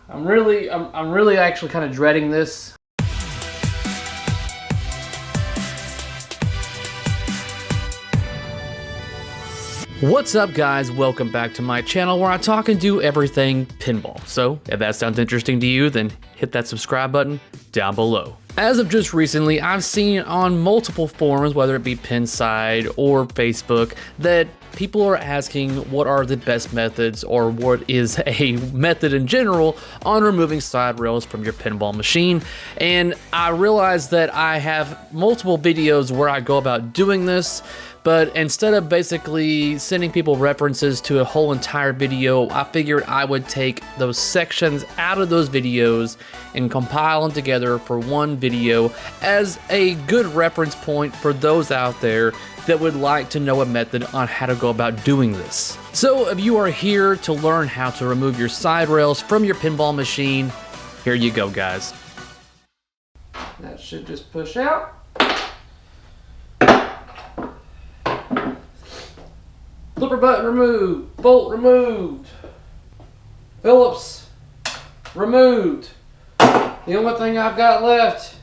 I'm really actually kind of dreading this. What's up, guys? Welcome back to my channel where I talk and do everything pinball. So if that sounds interesting to you, then hit that subscribe button down below. As of just recently, I've seen on multiple forums, whether it be Pinside or Facebook, that people are asking what are the best methods or what is a method in general on removing side rails from your pinball machine. And I realized that I have multiple videos where I go about doing this, but instead of basically sending people references to a whole entire video, I figured I would take those sections out of those videos and compile them together for one video as a good reference point for those out there that would like to know a method on how to go about doing this. So if you are here to learn how to remove your side rails from your pinball machine, here you go, guys. That should just push out. Flipper button removed, bolt removed, Phillips removed. The only thing I've got left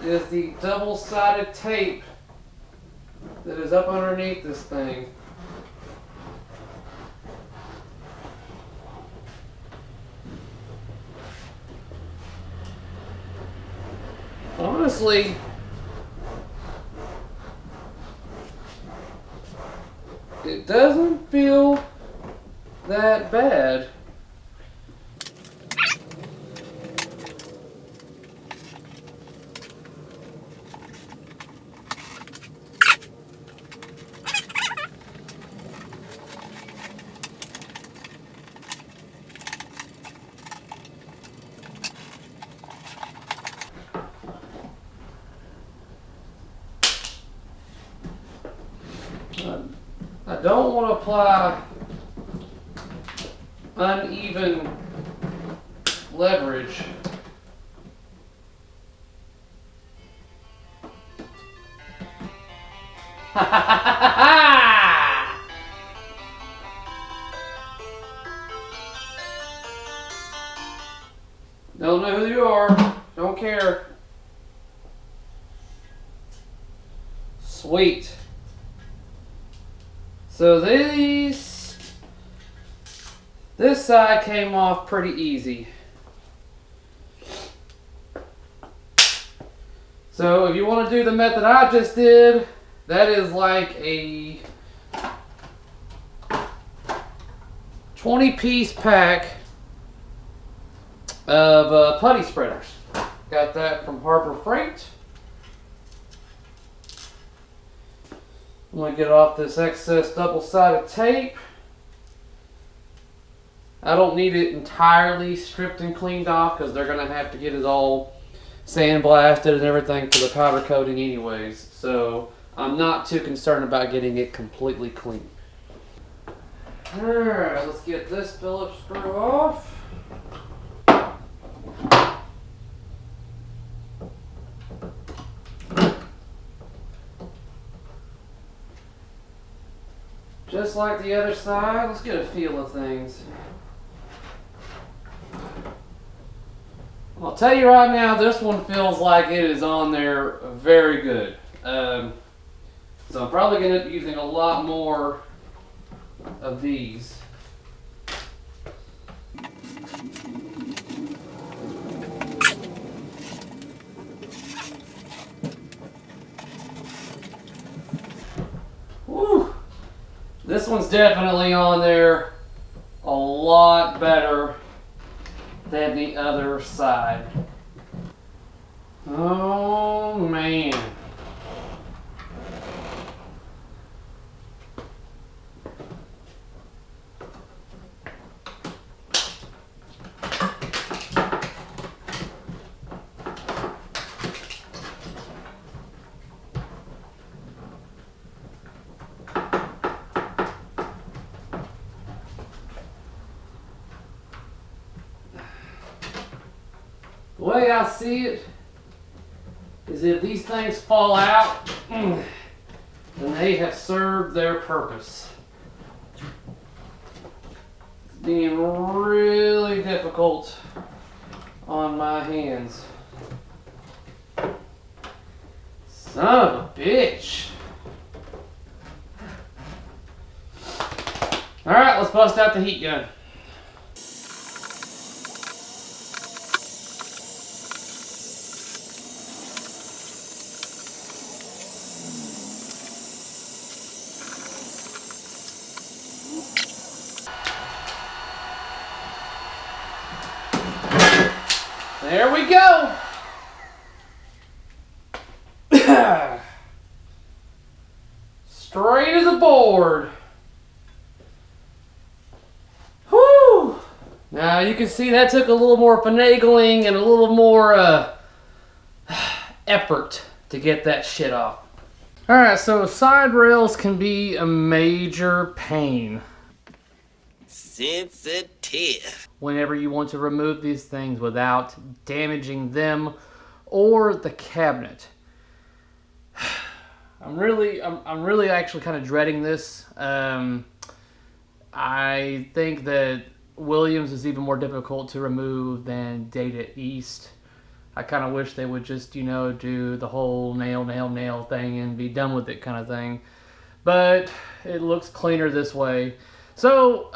is the double-sided tape that is up underneath this thing. Honestly, it doesn't feel that bad. I don't want to apply uneven leverage. Don't know who you are. Don't care. Sweet. So this side came off pretty easy. So if you want to do the method I just did, that is like a 20-piece pack of putty spreaders. Got that from Harbor Freight. I'm going to get off this excess double-sided tape. I don't need it entirely stripped and cleaned off because they're going to have to get it all sandblasted and everything for the powder coating anyways. So I'm not too concerned about getting it completely clean. Alright, let's get this Phillips screw off. Just like the other side, let's get a feel of things. I'll tell you right now, this one feels like it is on there very good. So I'm probably going to be using a lot more of these. Woo! This one's definitely on there a lot better than the other side. Oh man. The way I see it is if these things fall out, then they have served their purpose. Being really difficult on my hands. Son of a bitch. Alright, let's bust out the heat gun. There we go. Straight as a board. Whew. Now you can see that took a little more finagling and a little more effort to get that shit off. Alright, so side rails can be a major pain. Sensitive. Whenever you want to remove these things without damaging them or the cabinet. I'm really actually kind of dreading this. I think that Williams is even more difficult to remove than Data East. I kind of wish they would just, you know, do the whole nail thing and be done with it kind of thing. But it looks cleaner this way. So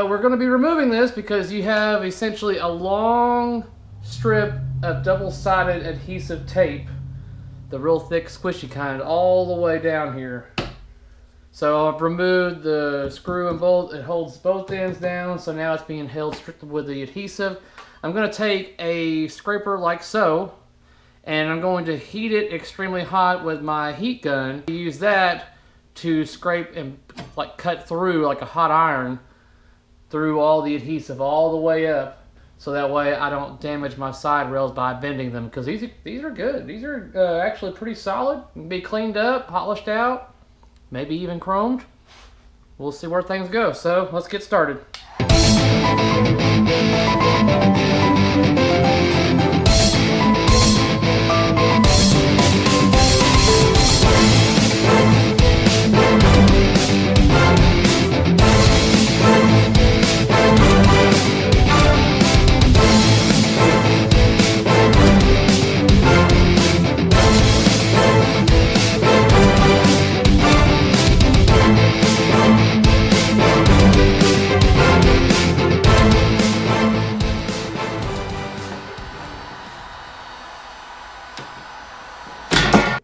we're going to be removing this because you have essentially a long strip of double-sided adhesive tape, the real thick squishy kind, all the way down here. So I've removed the screw and bolt. It holds both ends down, so now it's being held strictly with the adhesive. I'm going to take a scraper like so, and I'm going to heat it extremely hot with my heat gun. Use that to scrape and like cut through like a hot iron through all the adhesive all the way up, so that way I don't damage my side rails by bending them, because these are good. These are actually pretty solid. Can be cleaned up, polished out, maybe even chromed. We'll see where things go. So let's get started.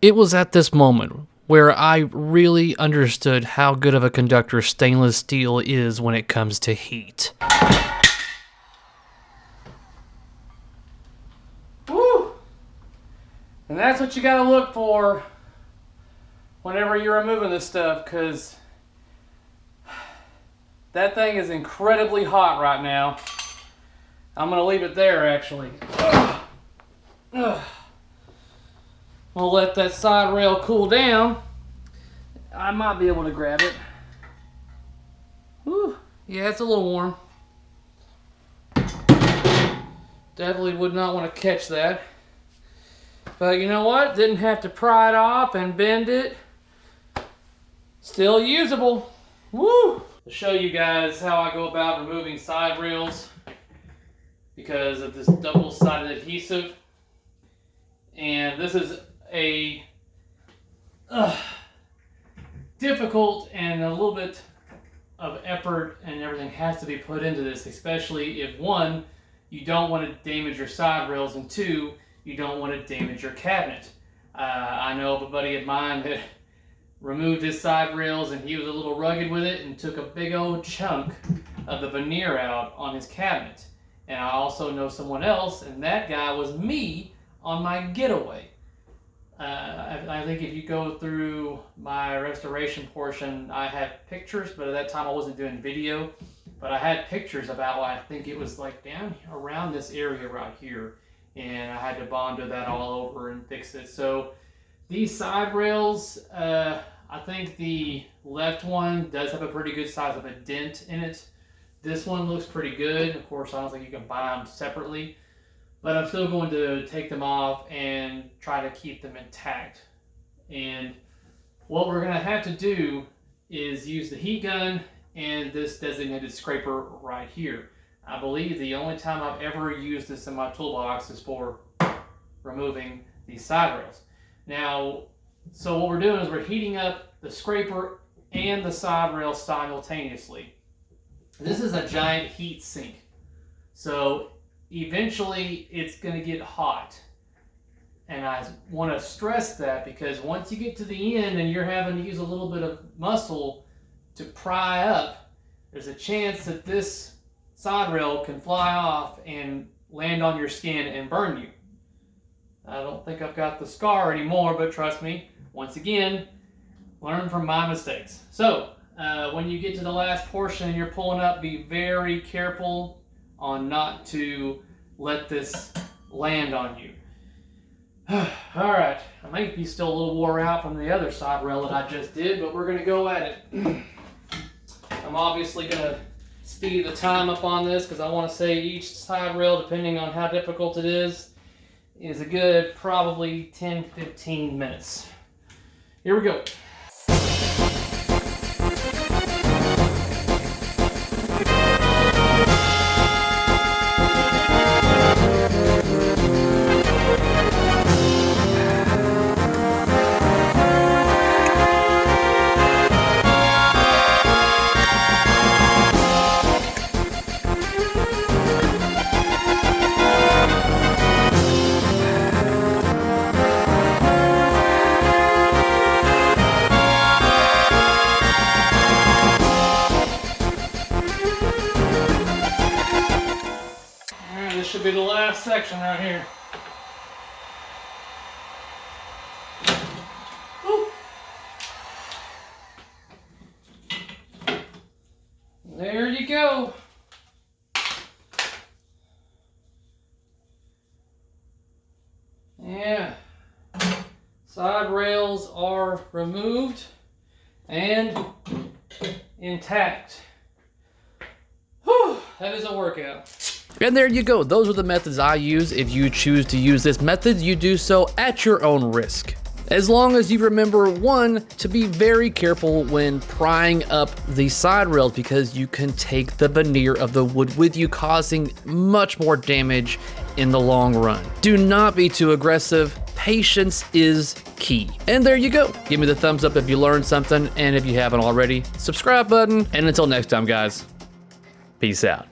It was at this moment where I really understood how good of a conductor stainless steel is when it comes to heat. Woo! And that's what you gotta look for whenever you're removing this stuff, because that thing is incredibly hot right now. I'm gonna leave it there actually. We'll let that side rail cool down. I might be able to grab it. Whew. Yeah, it's a little warm. Definitely would not want to catch that. But you know what? Didn't have to pry it off and bend it. Still usable. Woo! To show you guys how I go about removing side rails because of this double-sided adhesive. And this is a difficult and a little bit of effort and everything has to be put into this, especially if one, you don't want to damage your side rails, and two, you don't want to damage your cabinet. I know of a buddy of mine that removed his side rails and he was a little rugged with it and took a big old chunk of the veneer out on his cabinet. And I also know someone else, and that guy was me on my getaway. I think if you go through my restoration portion, I have pictures, but at that time I wasn't doing video. But I had pictures about, I think it was like down around this area right here. And I had to Bondo that all over and fix it. So these side rails, I think the left one does have a pretty good size of a dent in it. This one looks pretty good. Of course, I don't think you can buy them separately. But I'm still going to take them off and try to keep them intact. And what we're going to have to do is use the heat gun and this designated scraper right here. I believe the only time I've ever used this in my toolbox is for removing these side rails. Now, so what we're doing is we're heating up the scraper and the side rail simultaneously. This is a giant heat sink. So eventually it's going to get hot. And I want to stress that because once you get to the end and you're having to use a little bit of muscle to pry up, there's a chance that this side rail can fly off and land on your skin and burn you. I don't think I've got the scar anymore, but trust me, once again, learn from my mistakes. So when you get to the last portion and you're pulling up, be very careful on not to let this land on you. All right, I might be still a little wore out from the other side rail that I just did, but we're gonna go at it. I'm obviously gonna speed the time up on this because I want to say each side rail, depending on how difficult it is a good probably 10-15 minutes. Here we go. This should be the last section right here. Woo. There you go. Yeah. Side rails are removed and intact. Whew, that is a workout. And there you go. Those are the methods I use. If you choose to use this method, you do so at your own risk. As long as you remember, one, to be very careful when prying up the side rails because you can take the veneer of the wood with you, causing much more damage in the long run. Do not be too aggressive. Patience is key. And there you go. Give me the thumbs up if you learned something, and if you haven't already, subscribe button. And until next time, guys, peace out.